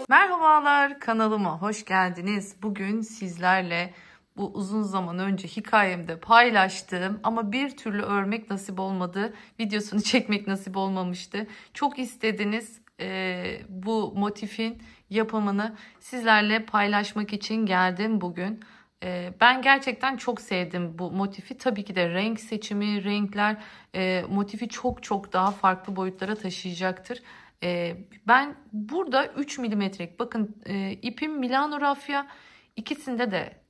Merhabalar, kanalıma hoş geldiniz. Bugün sizlerle bu uzun zaman önce hikayemde paylaştığım ama bir türlü örmek nasip olmadı. Videosunu çekmek nasip olmamıştı. Çok istediniz bu motifin yapımını sizlerle paylaşmak için geldim bugün. Ben gerçekten çok sevdim bu motifi. Tabii ki de renk seçimi, renkler motifi çok daha farklı boyutlara taşıyacaktır. Ben burada 3 milimetrelik bakın ipim Milano Raffia, ikisinde de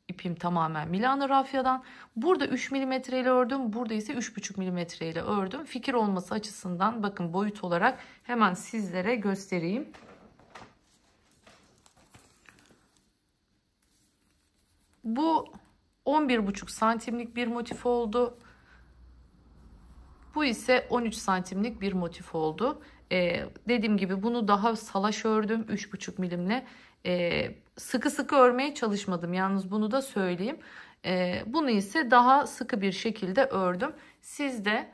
ipim tamamen Milano Raffia'dan. Burada 3 milimetre ile ördüm, burada ise 3,5 milimetre ile ördüm. Fikir olması açısından bakın boyut olarak hemen sizlere göstereyim. Bu 11,5 santimlik bir motif oldu. Bu ise 13 santimlik bir motif oldu. Dediğim gibi bunu daha salaş ördüm 3,5 milimle. Sıkı örmeye çalışmadım. Yalnız bunu da söyleyeyim. Bunu ise daha sıkı bir şekilde ördüm. Siz de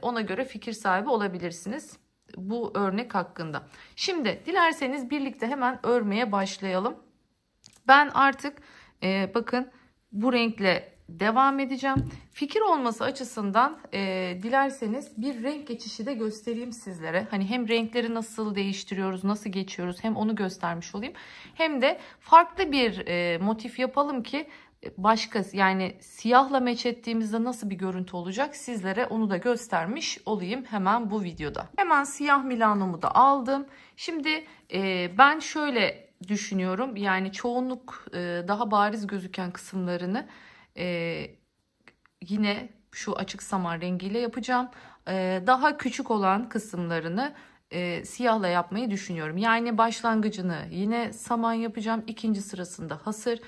ona göre fikir sahibi olabilirsiniz bu örnek hakkında. Şimdi dilerseniz birlikte hemen örmeye başlayalım. Ben artık bakın bu renkle devam edeceğim. Fikir olması açısından dilerseniz bir renk geçişi de göstereyim sizlere. Hani hem renkleri nasıl değiştiriyoruz, nasıl geçiyoruz, hem onu göstermiş olayım. Hem de farklı bir motif yapalım ki başka, yani siyahla meç ettiğimizde nasıl bir görüntü olacak sizlere onu da göstermiş olayım hemen bu videoda. Hemen siyah Milano'mu da aldım. Şimdi ben şöyle düşünüyorum, yani çoğunluk daha bariz gözüken kısımlarını yine şu açık saman rengiyle yapacağım. Daha küçük olan kısımlarını siyahla yapmayı düşünüyorum. Yani başlangıcını yine saman yapacağım. İkinci sırasında hasır.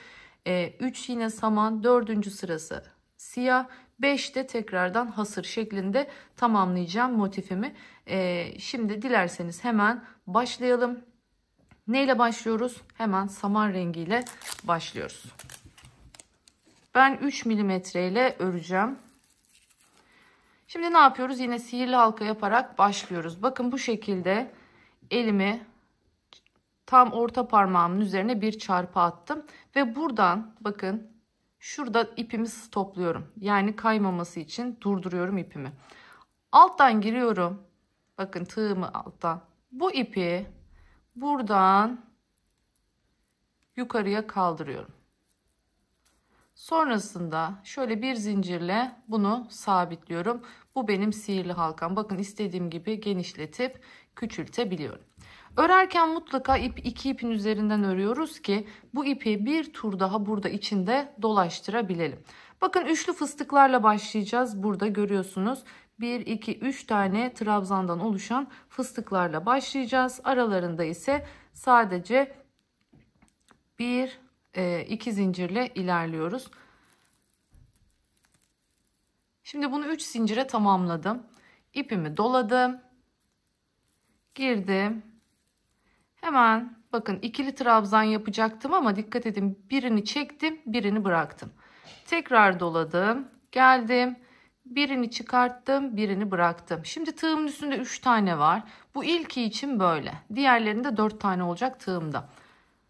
3 yine saman. Dördüncü sırası siyah. 5 de tekrardan hasır şeklinde tamamlayacağım motifimi. Şimdi dilerseniz hemen başlayalım. Neyle başlıyoruz? Hemen saman rengiyle başlıyoruz. Ben 3 milimetre ile öreceğim. Şimdi ne yapıyoruz? Yine sihirli halka yaparak başlıyoruz. Bakın bu şekilde elimi tam orta parmağımın üzerine bir çarpı attım. Ve buradan bakın şurada ipimi stopluyorum. Yani kaymaması için durduruyorum ipimi. Alttan giriyorum. Bakın tığımı alttan. Bu ipi buradan yukarıya kaldırıyorum. Sonrasında şöyle bir zincirle bunu sabitliyorum. Bu benim sihirli halkam. Bakın istediğim gibi genişletip küçültebiliyorum. Örerken mutlaka iki ipin üzerinden örüyoruz ki bu ipi bir tur daha burada içinde dolaştırabilelim. Bakın üçlü fıstıklarla başlayacağız. Burada görüyorsunuz 1, 2, 3 tane trabzandan oluşan fıstıklarla başlayacağız. Aralarında ise sadece 2 zincirle ilerliyoruz. Şimdi bunu 3 zincire tamamladım. İpimi doladım. Girdim. Hemen bakın ikili trabzan yapacaktım ama dikkat edin, birini çektim, birini bıraktım. Tekrar doladım. Geldim. Birini çıkarttım, birini bıraktım. Şimdi tığımın üstünde 3 tane var. Bu ilki için böyle. Diğerlerinde 4 tane olacak tığımda.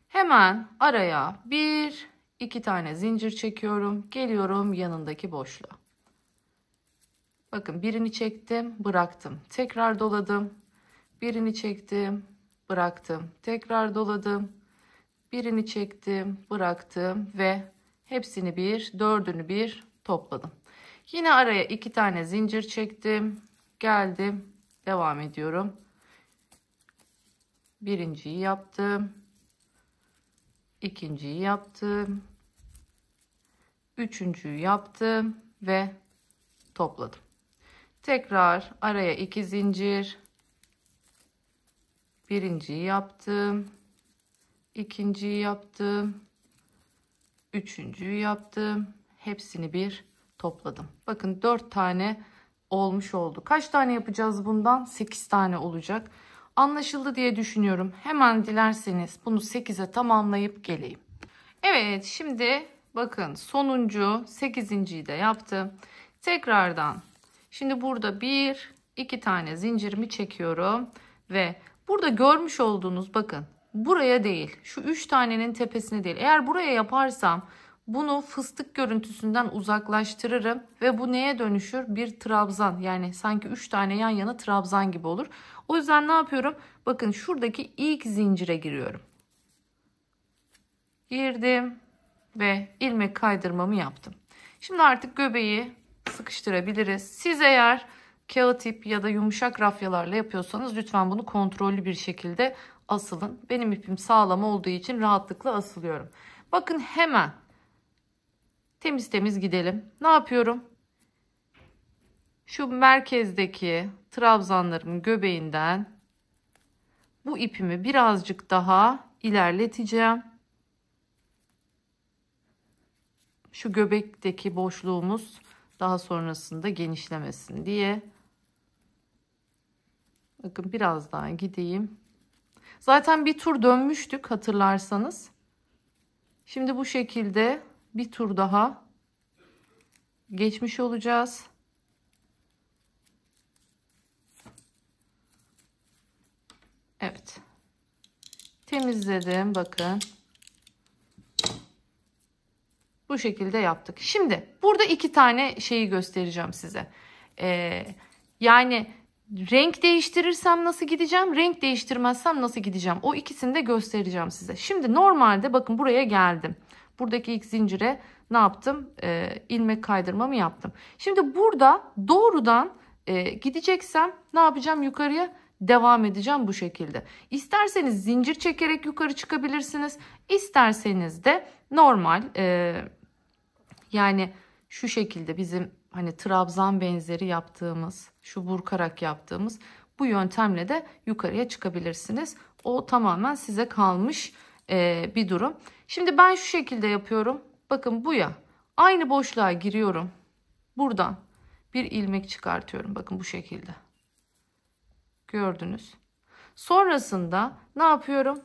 Hemen araya 2 tane zincir çekiyorum. Geliyorum yanındaki boşluğa. Bakın birini çektim, bıraktım. Tekrar doladım. Birini çektim, bıraktım. Tekrar doladım. Birini çektim, bıraktım ve hepsini dördünü bir topladım. Yine araya 2 tane zincir çektim. Geldim. Devam ediyorum. Birinciyi yaptım. İkinciyi yaptım. Üçüncüyü yaptım ve topladım. Tekrar araya 2 zincir. Birinciyi yaptım. İkinciyi yaptım. Üçüncüyü yaptım. Hepsini bir topladım. Bakın 4 tane olmuş oldu. Kaç tane yapacağız bundan? 8 tane olacak. Anlaşıldı diye düşünüyorum. Hemen dilerseniz bunu 8'e tamamlayıp geleyim. Evet, şimdi bakın sonuncu 8.'yi de yaptım. Tekrardan şimdi burada 2 tane zincirimi çekiyorum ve burada görmüş olduğunuz bakın buraya değil, şu 3 tanenin tepesine değil. Eğer buraya yaparsam bunu fıstık görüntüsünden uzaklaştırırım ve bu neye dönüşür? Bir trabzan, yani sanki 3 tane yan yana trabzan gibi olur. O yüzden ne yapıyorum? Bakın şuradaki ilk zincire giriyorum. Girdim ve ilmek kaydırmamı yaptım. Şimdi artık göbeği sıkıştırabiliriz. Siz eğer kağıt ip ya da yumuşak rafyalarla yapıyorsanız lütfen bunu kontrollü bir şekilde asılın. Benim ipim sağlam olduğu için rahatlıkla asılıyorum. Bakın hemen temiz temiz gidelim. Ne yapıyorum? Şu merkezdeki trabzanlarımın göbeğinden bu ipimi birazcık daha ilerleteceğim. Şu göbekteki boşluğumuz daha sonrasında genişlemesin diye. Bakın biraz daha gideyim. Zaten bir tur dönmüştük hatırlarsanız. Şimdi bu şekilde bir tur daha geçmiş olacağız. Evet. Temizledim bakın. Bu şekilde yaptık. Şimdi burada 2 tane şeyi göstereceğim size. Yani renk değiştirirsem nasıl gideceğim? Renk değiştirmezsem nasıl gideceğim? O ikisini de göstereceğim size. Şimdi normalde bakın buraya geldim. Buradaki ilk zincire ne yaptım? İlmek kaydırmamı yaptım. Şimdi burada doğrudan gideceksem ne yapacağım? Yukarıya devam edeceğim bu şekilde. İsterseniz zincir çekerek yukarı çıkabilirsiniz. İsterseniz de normal yani şu şekilde bizim hani trabzan benzeri yaptığımız, şu burkarak yaptığımız bu yöntemle de yukarıya çıkabilirsiniz. O tamamen size kalmış bir durum. Şimdi ben şu şekilde yapıyorum. Bakın buya aynı boşluğa giriyorum. Buradan bir ilmek çıkartıyorum. Bakın bu şekilde. Gördünüz. Sonrasında ne yapıyorum?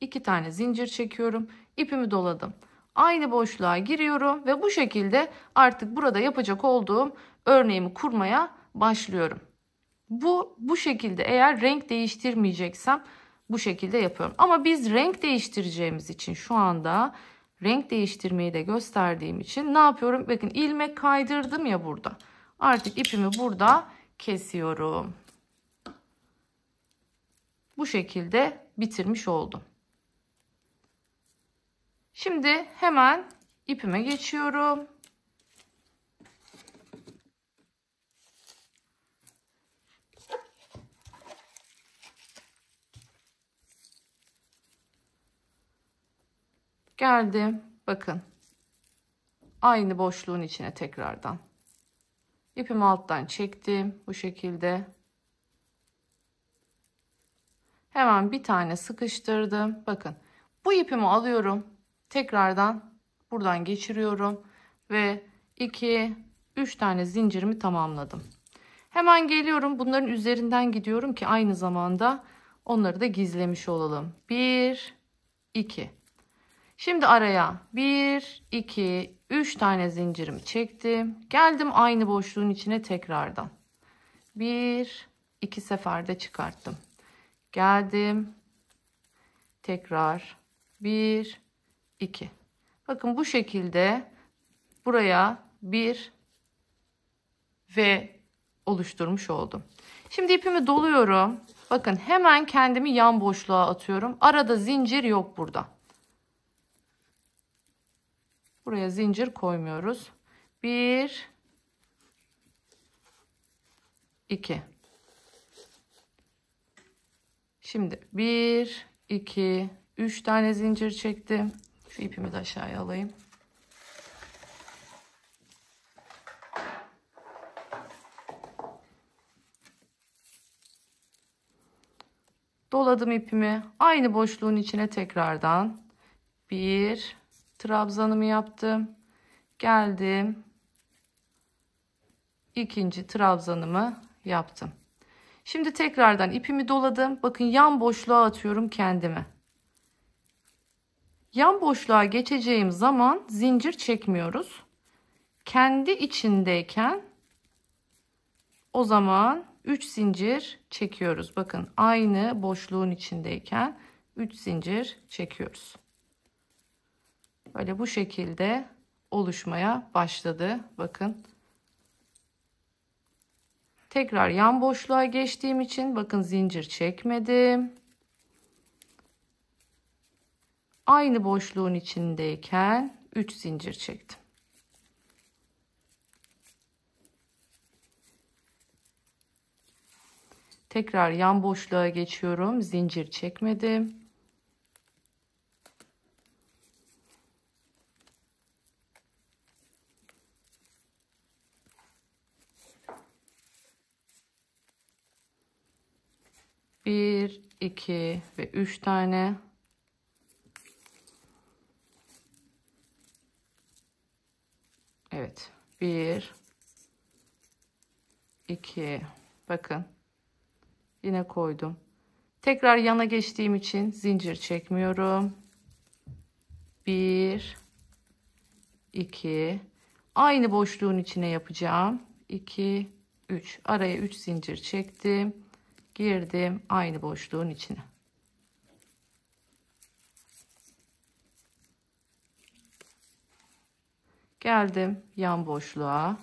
2 tane zincir çekiyorum. İpimi doladım. Aynı boşluğa giriyorum ve bu şekilde artık burada yapacak olduğum örneğimi kurmaya başlıyorum. Bu şekilde eğer renk değiştirmeyeceksem bu şekilde yapıyorum. Ama biz renk değiştireceğimiz için şu anda renk değiştirmeyi de gösterdiğim için ne yapıyorum? Bakın ilmek kaydırdım ya burada. Artık ipimi burada kesiyorum. Bu şekilde bitirmiş oldum. Şimdi hemen ipime geçiyorum. Geldim. Bakın. Aynı boşluğun içine tekrardan. İpimi alttan çektim. Bu şekilde. Hemen bir tane sıkıştırdım. Bakın. Bu ipimi alıyorum. Tekrardan buradan geçiriyorum. Ve 2-3 tane zincirimi tamamladım. Hemen geliyorum. Bunların üzerinden gidiyorum ki aynı zamanda onları da gizlemiş olalım. 1, 2. Şimdi araya 1, 2, 3 tane zincirimi çektim. Geldim aynı boşluğun içine tekrardan. 1, 2 seferde çıkarttım. Geldim. Tekrar 1, 2. Bakın bu şekilde buraya bir V oluşturmuş oldum. Şimdi ipimi doluyorum. Bakın hemen kendimi yan boşluğa atıyorum. Arada zincir yok burada. Buraya zincir koymuyoruz. 1, 2. Şimdi 1, 2, 3 tane zincir çektim. Şu ipimi de aşağıya alayım. Doladım ipimi. Aynı boşluğun içine tekrardan bir trabzanımı yaptım. Geldim. İkinci trabzanımı yaptım. Şimdi tekrardan ipimi doladım. Bakın yan boşluğa atıyorum kendimi. Yan boşluğa geçeceğim zaman zincir çekmiyoruz. Kendi içindeyken O zaman 3 zincir çekiyoruz. Bakın aynı boşluğun içindeyken 3 zincir çekiyoruz. Böyle bu şekilde oluşmaya başladı. Bakın. Tekrar yan boşluğa geçtiğim için bakın zincir çekmedim. Aynı boşluğun içindeyken 3 zincir çektim. Tekrar yan boşluğa geçiyorum. Zincir çekmedim. Bir, iki ve 3 tane. Evet. 1, 2. Bakın. Yine koydum. Tekrar yana geçtiğim için zincir çekmiyorum. 1, 2. Aynı boşluğun içine yapacağım. 2, 3. Araya 3 zincir çektim. Girdim aynı boşluğun içine. Geldim yan boşluğa.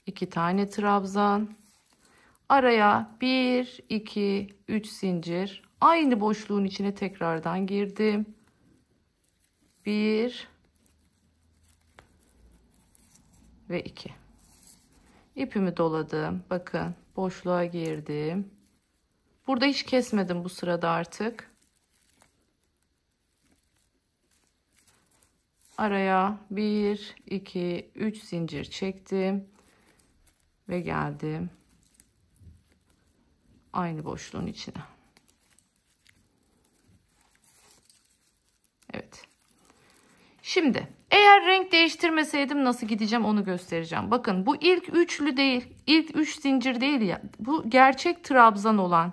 2 tane trabzan. Araya 1, 2, 3 zincir. Aynı boşluğun içine tekrardan girdim. 1 ve 2. İpimi doladım. Bakın boşluğa girdim. Burada hiç kesmedim bu sırada artık. Araya 1, 2, 3 zincir çektim. Ve geldim. Aynı boşluğun içine. Evet. Şimdi eğer renk değiştirmeseydim nasıl gideceğim onu göstereceğim. Bakın bu ilk üçlü değil. İlk 3 zincir değil ya. Bu gerçek trabzan olan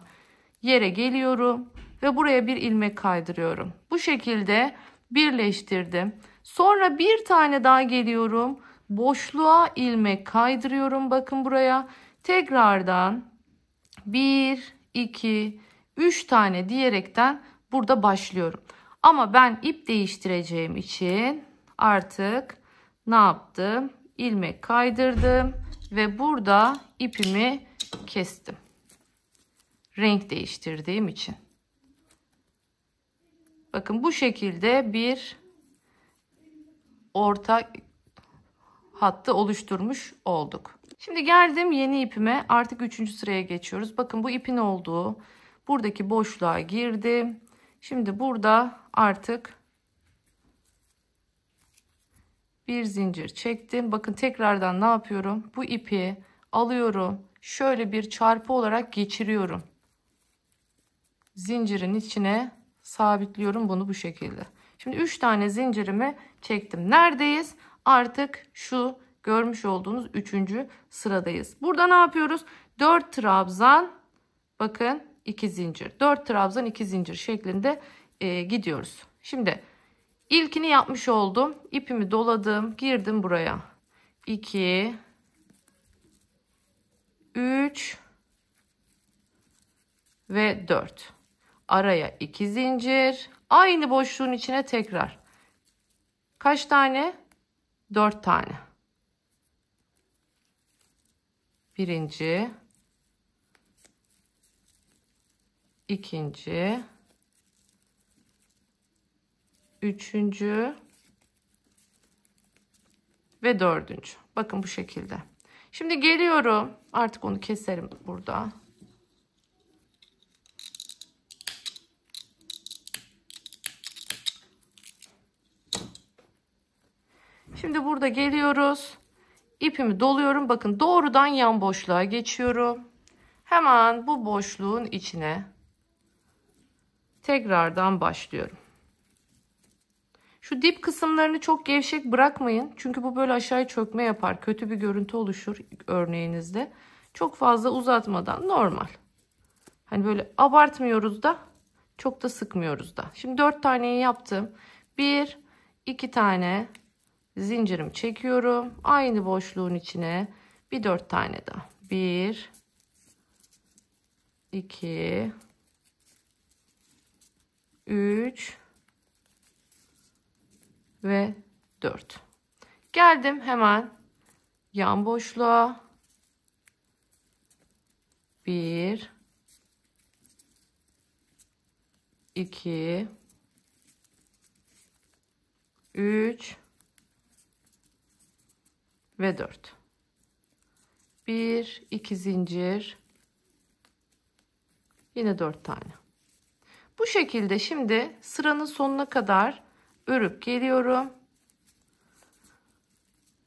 yere geliyorum. Ve buraya bir ilmek kaydırıyorum. Bu şekilde birleştirdim. Sonra bir tane daha geliyorum. Boşluğa ilmek kaydırıyorum. Bakın buraya. Tekrardan 1, 2, 3 tane diyerekten burada başlıyorum. Ama ben ip değiştireceğim için artık ne yaptım? İlmek kaydırdım ve burada ipimi kestim. Renk değiştirdiğim için. Bakın bu şekilde bir orta hattı oluşturmuş olduk. Şimdi geldim yeni ipime. Artık 3. sıraya geçiyoruz. Bakın bu ipin olduğu buradaki boşluğa girdim. Şimdi burada artık bir zincir çektim. Bakın tekrardan ne yapıyorum? Bu ipi alıyorum. Şöyle bir çarpı olarak geçiriyorum. Zincirin içine sabitliyorum bunu bu şekilde. Şimdi 3 tane zincirimi çektim. Neredeyiz? Artık şu görmüş olduğunuz 3. sıradayız. Burada ne yapıyoruz? 4 trabzan, bakın 2 zincir. 4 trabzan 2 zincir şeklinde gidiyoruz. Şimdi ilkini yapmış oldum. İpimi doladım. Girdim buraya. 2, 3 ve 4. Araya 2 zincir. Aynı boşluğun içine tekrar. Kaç tane? 4 tane. Birinci. İkinci. Üçüncü. Ve 4. Bakın bu şekilde. Şimdi geliyorum. Artık onu keserim burada. Şimdi burada geliyoruz. İpimi doluyorum. Bakın doğrudan yan boşluğa geçiyorum. Hemen bu boşluğun içine tekrardan başlıyorum. Şu dip kısımlarını çok gevşek bırakmayın. Çünkü bu böyle aşağıya çökme yapar. Kötü bir görüntü oluşur örneğinizde. Çok fazla uzatmadan normal. Hani böyle abartmıyoruz da çok da sıkmıyoruz da. Şimdi 4 taneyi yaptım. 1, 2 tane zincirimi çekiyorum. Aynı boşluğun içine bir 4 tane daha. 1 2 3 ve 4. Geldim hemen yan boşluğa. 1 2 3 ve 4. 1 2 zincir. Yine 4 tane. Bu şekilde şimdi sıranın sonuna kadar örüp geliyorum.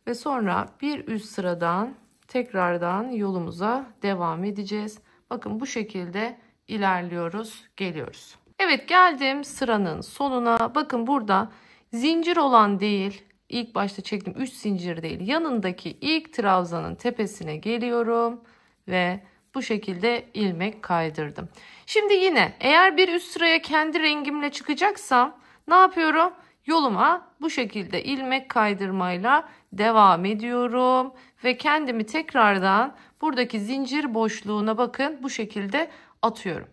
Ve sonra bir üst sıradan tekrardan yolumuza devam edeceğiz. Bakın bu şekilde ilerliyoruz, geliyoruz. Evet, geldim sıranın sonuna. Bakın burada zincir olan değil, ilk başta çektim 3 zincir değil, yanındaki ilk trabzanın tepesine geliyorum ve bu şekilde ilmek kaydırdım. Şimdi yine eğer bir üst sıraya kendi rengimle çıkacaksam ne yapıyorum? Yoluma bu şekilde ilmek kaydırmayla devam ediyorum ve kendimi tekrardan buradaki zincir boşluğuna bakın bu şekilde atıyorum.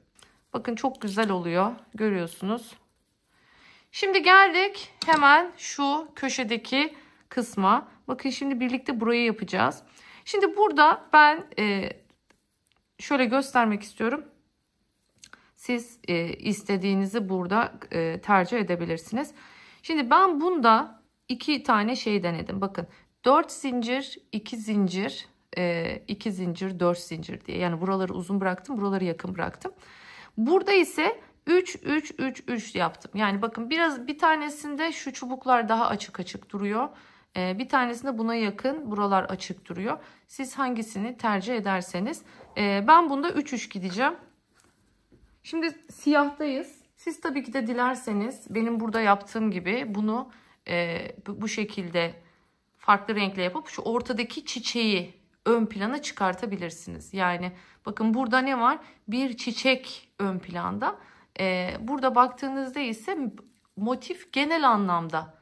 Bakın çok güzel oluyor, görüyorsunuz. Şimdi geldik hemen şu köşedeki kısma. Bakın şimdi birlikte burayı yapacağız. Şimdi burada ben şöyle göstermek istiyorum. Siz istediğinizi burada tercih edebilirsiniz. Şimdi ben bunda 2 tane şey denedim. Bakın 4 zincir, 2 zincir, 2 zincir, 4 zincir diye. Yani buraları uzun bıraktım, buraları yakın bıraktım. Burada ise 3 3 3 3 yaptım. Yani bakın bir tanesinde şu çubuklar daha açık duruyor. Bir tanesinde buna yakın, buralar açık duruyor. Siz hangisini tercih ederseniz. Ben bunda 3 3 gideceğim. Şimdi siyahtayız. Siz tabii ki de dilerseniz benim burada yaptığım gibi bunu bu şekilde farklı renkle yapıp şu ortadaki çiçeği ön plana çıkartabilirsiniz. Yani bakın burada ne var? Bir çiçek ön planda. Burada baktığınızda ise motif genel anlamda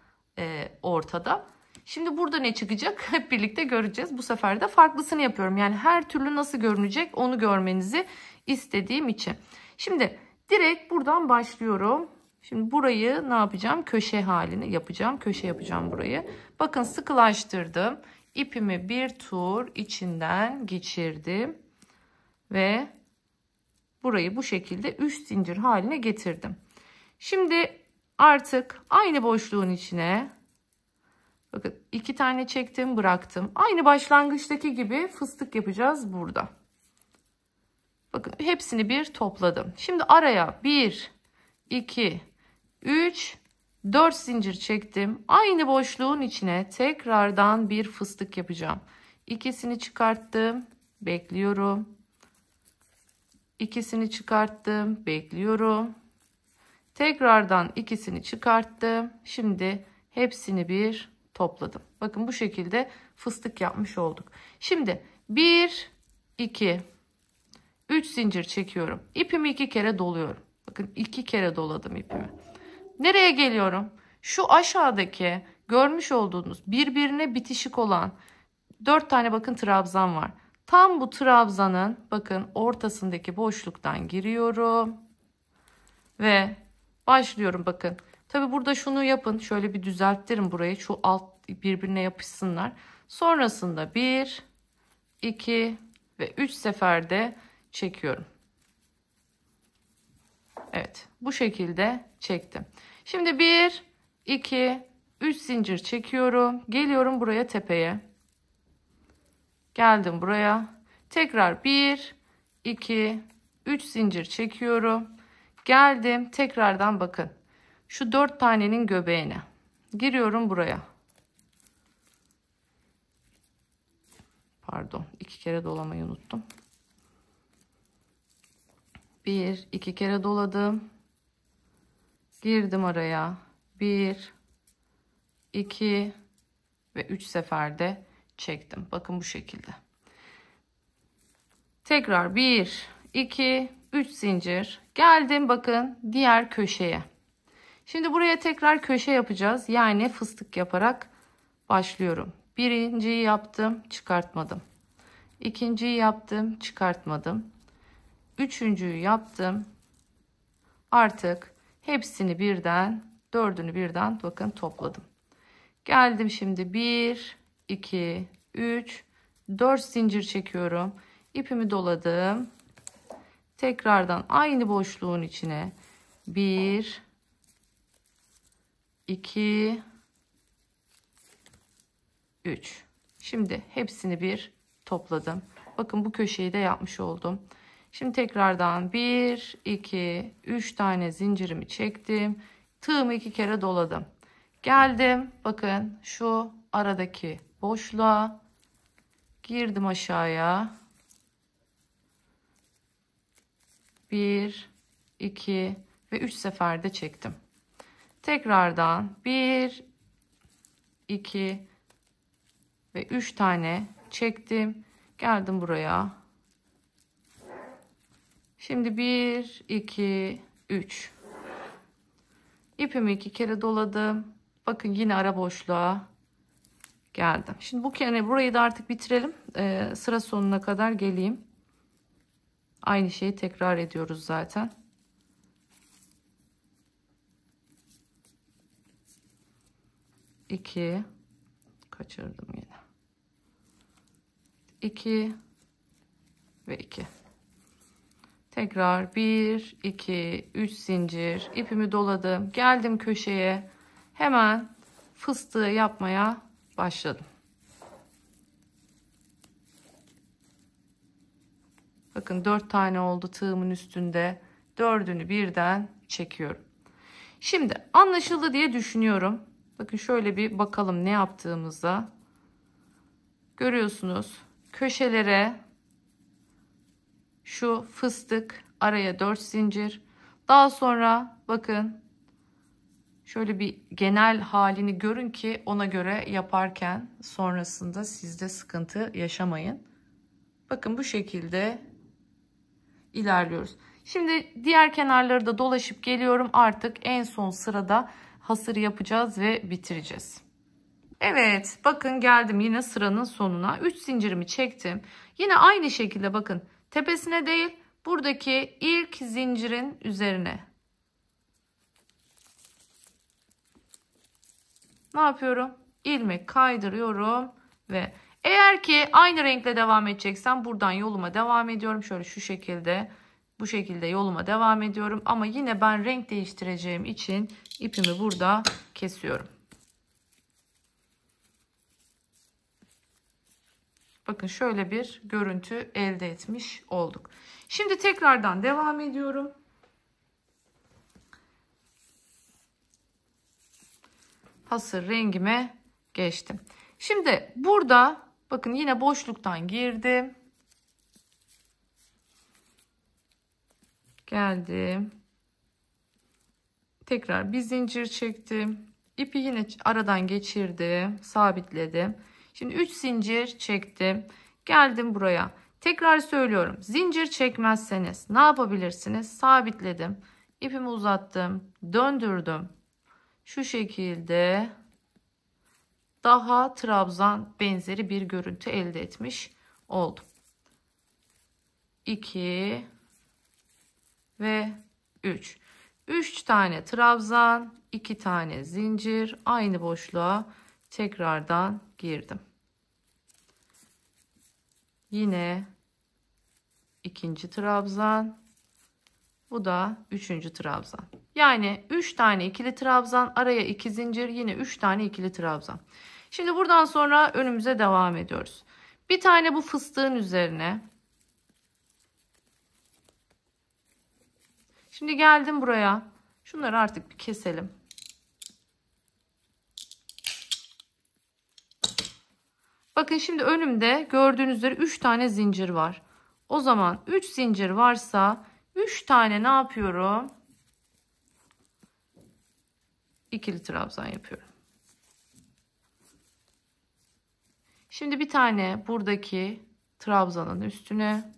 ortada. Şimdi burada ne çıkacak? Hep birlikte göreceğiz. Bu sefer de farklısını yapıyorum. Yani her türlü nasıl görünecek onu görmenizi istediğim için. Şimdi direkt buradan başlıyorum. Şimdi burayı ne yapacağım? Köşe halini yapacağım. Köşe yapacağım burayı. Bakın sıkılaştırdım. İpimi bir tur içinden geçirdim. Ve burayı bu şekilde 3 zincir haline getirdim. Şimdi artık aynı boşluğun içine bakın 2 tane çektim, bıraktım. Aynı başlangıçtaki gibi fıstık yapacağız burada. Bakın hepsini bir topladım. Şimdi araya 1 2 3 4 zincir çektim. Aynı boşluğun içine tekrardan bir fıstık yapacağım. İkisini çıkarttım, bekliyorum. İkisini çıkarttım, bekliyorum. Tekrardan ikisini çıkarttım. Şimdi hepsini bir topladım. Bakın bu şekilde fıstık yapmış olduk. Şimdi 1 2 3 zincir çekiyorum. İpimi 2 kere doluyorum. Bakın 2 kere doladım ipimi. Nereye geliyorum? Şu aşağıdaki görmüş olduğunuz birbirine bitişik olan 4 tane bakın trabzan var. Tam bu trabzanın bakın ortasındaki boşluktan giriyorum. Ve başlıyorum bakın. Tabi burada şunu yapın. Şöyle bir düzelttirin burayı. Şu alt birbirine yapışsınlar. Sonrasında 1, 2 ve 3 seferde çekiyorum. Evet. Bu şekilde çektim. Şimdi 1, 2, 3 zincir çekiyorum. Geliyorum buraya tepeye. Geldim buraya. Tekrar 1, 2, 3 zincir çekiyorum. Geldim. Tekrardan bakın. Şu 4 tanenin göbeğine. Giriyorum buraya. Pardon. 2 kere dolamayı unuttum. 1, 2 kere doladım. Girdim araya. 1, 2 ve 3 seferde çektim. Bakın bu şekilde. Tekrar 1, 2, 3 zincir. Geldim bakın diğer köşeye. Şimdi buraya tekrar köşe yapacağız. Yani fıstık yaparak Başlıyorum. Birinciyi yaptım, çıkartmadım. İkinciyi yaptım, çıkartmadım. Üçüncüyü yaptım. Artık hepsini birden, dördünü birden bakın topladım. Geldim şimdi 1, 2, 3, 4 zincir çekiyorum. İpimi doladım. Tekrardan aynı boşluğun içine 1, 2, 3. Şimdi hepsini bir topladım. Bakın bu köşeyi de yapmış oldum. Şimdi tekrardan 1, 2, 3 tane zincirimi çektim. Tığımı 2 kere doladım. Geldim. Bakın şu aradaki boşluğa girdim aşağıya. 1, 2 ve 3 seferde çektim. Tekrardan 1, 2 ve 3 tane çektim. Geldim buraya. Şimdi 1, 2, 3. İpimi 2 kere doladım. Bakın yine ara boşluğa geldim. Şimdi bu kere burayı da artık bitirelim. Sıra sonuna kadar geleyim. Aynı şeyi tekrar ediyoruz zaten. İki. Kaçırdım yine. 2 ve 2. Tekrar 1, 2, 3 zincir. İpimi doladım. Geldim köşeye. Hemen fıstığı yapmaya başladım. Bakın 4 tane oldu tığımın üstünde. 4'ünü birden çekiyorum. Şimdi anlaşıldı diye düşünüyorum. Bakın şöyle bir bakalım ne yaptığımızda. Görüyorsunuz. Köşelere şu fıstık, araya 4 zincir. Daha sonra bakın şöyle bir genel halini görün ki ona göre yaparken sonrasında sizde sıkıntı yaşamayın. Bakın bu şekilde ilerliyoruz. Şimdi diğer kenarları da dolaşıp geliyorum. Artık en son sırada hasır yapacağız ve bitireceğiz. Evet, bakın geldim yine sıranın sonuna. 3 zincirimi çektim. Yine aynı şekilde bakın tepesine değil, buradaki ilk zincirin üzerine. Ne yapıyorum? İlmek kaydırıyorum ve eğer ki aynı renkle devam edeceksem buradan yoluma devam ediyorum. Şöyle şu şekilde, bu şekilde yoluma devam ediyorum. Ama yine ben renk değiştireceğim için ipimi burada kesiyorum. Bakın şöyle bir görüntü elde etmiş olduk. Şimdi tekrardan devam ediyorum. Hasır rengime geçtim. Şimdi burada bakın yine boşluktan girdim. Geldim. Tekrar bir zincir çektim. İpi yine aradan geçirdim. Sabitledim. Şimdi 3 zincir çektim. Geldim buraya. Tekrar söylüyorum. Zincir çekmezseniz ne yapabilirsiniz? Sabitledim. İpimi uzattım. Döndürdüm. Şu şekilde daha trabzan benzeri bir görüntü elde etmiş oldum. 2 ve 3. 3 tane trabzan, 2 tane zincir, aynı boşluğa tekrardan girdim. Yine ikinci trabzan, bu da üçüncü trabzan. Yani 3 tane ikili trabzan, araya 2 zincir, yine 3 tane ikili trabzan. Şimdi buradan sonra önümüze devam ediyoruz. Bir tane bu fıstığın üzerine. Şimdi geldim buraya. Şunları artık bir keselim. Bakın şimdi önümde gördüğünüz üzere 3 tane zincir var. O zaman 3 zincir varsa 3 tane ne yapıyorum? İkili trabzan yapıyorum. Şimdi bir tane buradaki trabzanın üstüne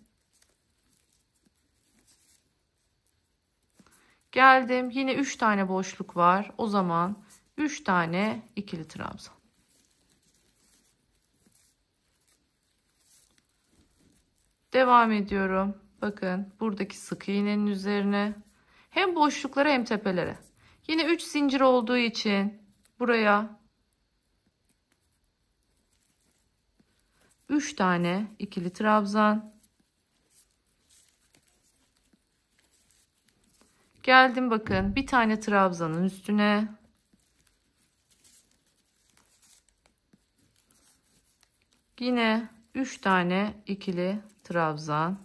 geldim. Yine 3 tane boşluk var. O zaman 3 tane ikili trabzan. Devam ediyorum. Bakın buradaki sık iğnenin üzerine hem boşluklara hem tepelere. Yine 3 zincir olduğu için buraya 3 tane ikili trabzan. Geldim bakın bir tane trabzanın üstüne. Yine 3 tane ikili trabzan.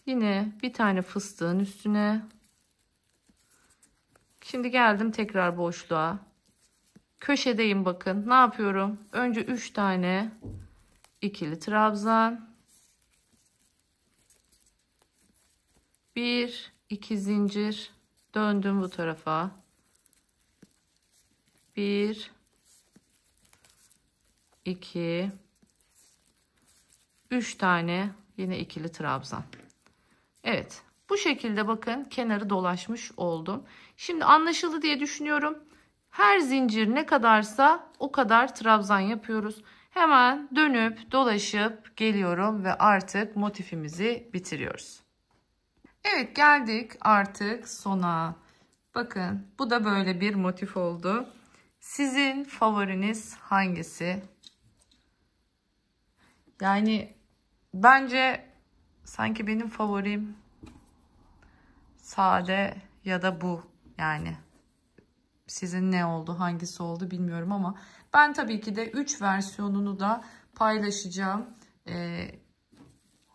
Yine bir tane fıstığın üstüne. Şimdi geldim tekrar boşluğa. Köşedeyim bakın. Ne yapıyorum? Önce 3 tane ikili trabzan. 1 2 zincir. Döndüm bu tarafa. 1 2 3 tane yine ikili trabzan. Evet. Bu şekilde bakın kenarı dolaşmış oldum. Şimdi anlaşıldı diye düşünüyorum. Her zincir ne kadarsa o kadar trabzan yapıyoruz. Hemen dönüp dolaşıp geliyorum ve artık motifimizi bitiriyoruz. Evet, geldik artık sona. Bakın bu da böyle bir motif oldu. Sizin favoriniz hangisi? Yani bence sanki benim favorim sade ya da bu. Yani sizin ne oldu, hangisi oldu bilmiyorum ama ben tabii ki de 3 versiyonunu da paylaşacağım.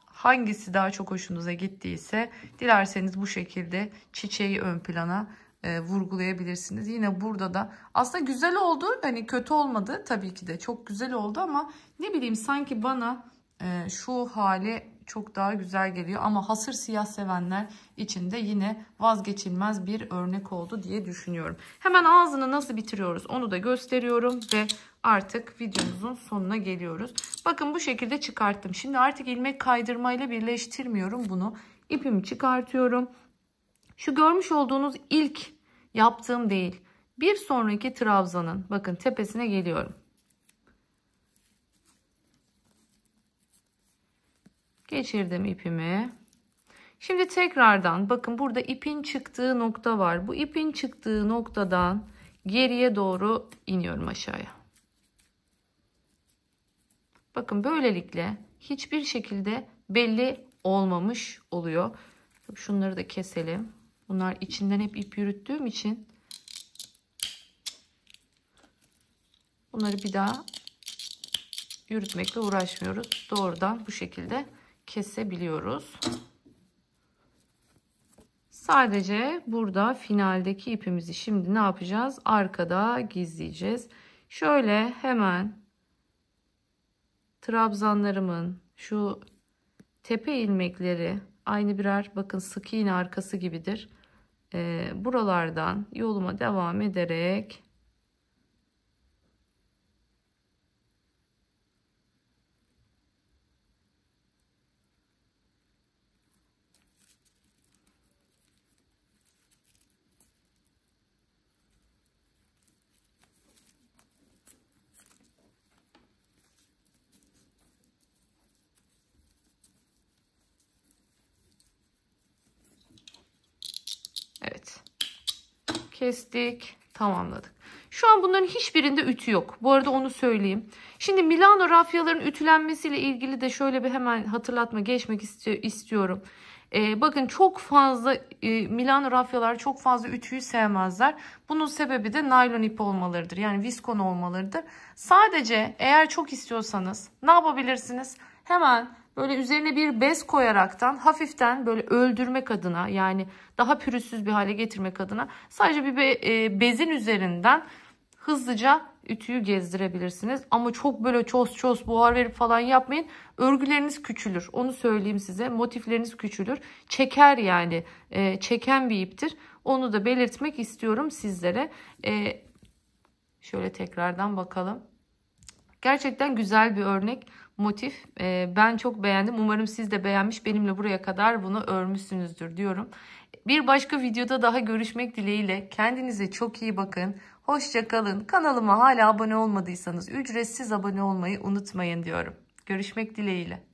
Hangisi daha çok hoşunuza gittiyse dilerseniz bu şekilde çiçeği ön plana vurgulayabilirsiniz. Yine burada da aslında güzel oldu. Hani kötü olmadı. Tabii ki de çok güzel oldu ama ne bileyim sanki bana şu hali çok daha güzel geliyor. Ama hasır siyah sevenler için de yine vazgeçilmez bir örnek oldu diye düşünüyorum. Hemen ağzını nasıl bitiriyoruz onu da gösteriyorum ve artık videomuzun sonuna geliyoruz. Bakın bu şekilde çıkarttım. Şimdi artık ilmek kaydırmayla birleştirmiyorum bunu. İpimi çıkartıyorum. Şu görmüş olduğunuz ilk yaptığım değil. Bir sonraki trabzanın bakın tepesine geliyorum. Geçirdim ipimi. Şimdi tekrardan bakın burada ipin çıktığı nokta var. Bu ipin çıktığı noktadan geriye doğru iniyorum aşağıya. Bakın böylelikle hiçbir şekilde belli olmamış oluyor. Şunları da keselim. Bunlar içinden hep ip yürüttüğüm için bunları bir daha yürütmekle uğraşmıyoruz. Doğrudan bu şekilde kesebiliyoruz. Sadece burada finaldeki ipimizi şimdi ne yapacağız? Arkada gizleyeceğiz. Şöyle hemen trabzanlarımın şu tepe ilmekleri aynı birer bakın sık iğne arkası gibidir. Buralardan yoluma devam ederek evet kestik, tamamladık. Şu an bunların hiçbirinde ütü yok. Bu arada onu söyleyeyim. Şimdi Milano rafyaların ütülenmesiyle ilgili de şöyle bir hemen hatırlatma geçmek istiyorum. Bakın çok fazla Milano rafyalar çok fazla ütüyü sevmezler. Bunun sebebi de naylon ip olmalarıdır. Yani viskon olmalarıdır. Sadece eğer çok istiyorsanız ne yapabilirsiniz? Hemen böyle üzerine bir bez koyaraktan hafiften böyle öldürmek adına yani daha pürüzsüz bir hale getirmek adına sadece bir bezin üzerinden hızlıca ütüyü gezdirebilirsiniz. Ama çok böyle ços buhar verip falan yapmayın. Örgüleriniz küçülür. Onu söyleyeyim size. Motifleriniz küçülür. Çeker yani. Çeken bir iptir. Onu da belirtmek istiyorum sizlere. Şöyle tekrardan bakalım. Gerçekten güzel bir örnek motif. Ben çok beğendim. Umarım siz de beğenmiş, benimle buraya kadar bunu örmüşsünüzdür diyorum. Bir başka videoda daha görüşmek dileğiyle. Kendinize çok iyi bakın. Hoşça kalın. Kanalıma hala abone olmadıysanız ücretsiz abone olmayı unutmayın diyorum. Görüşmek dileğiyle.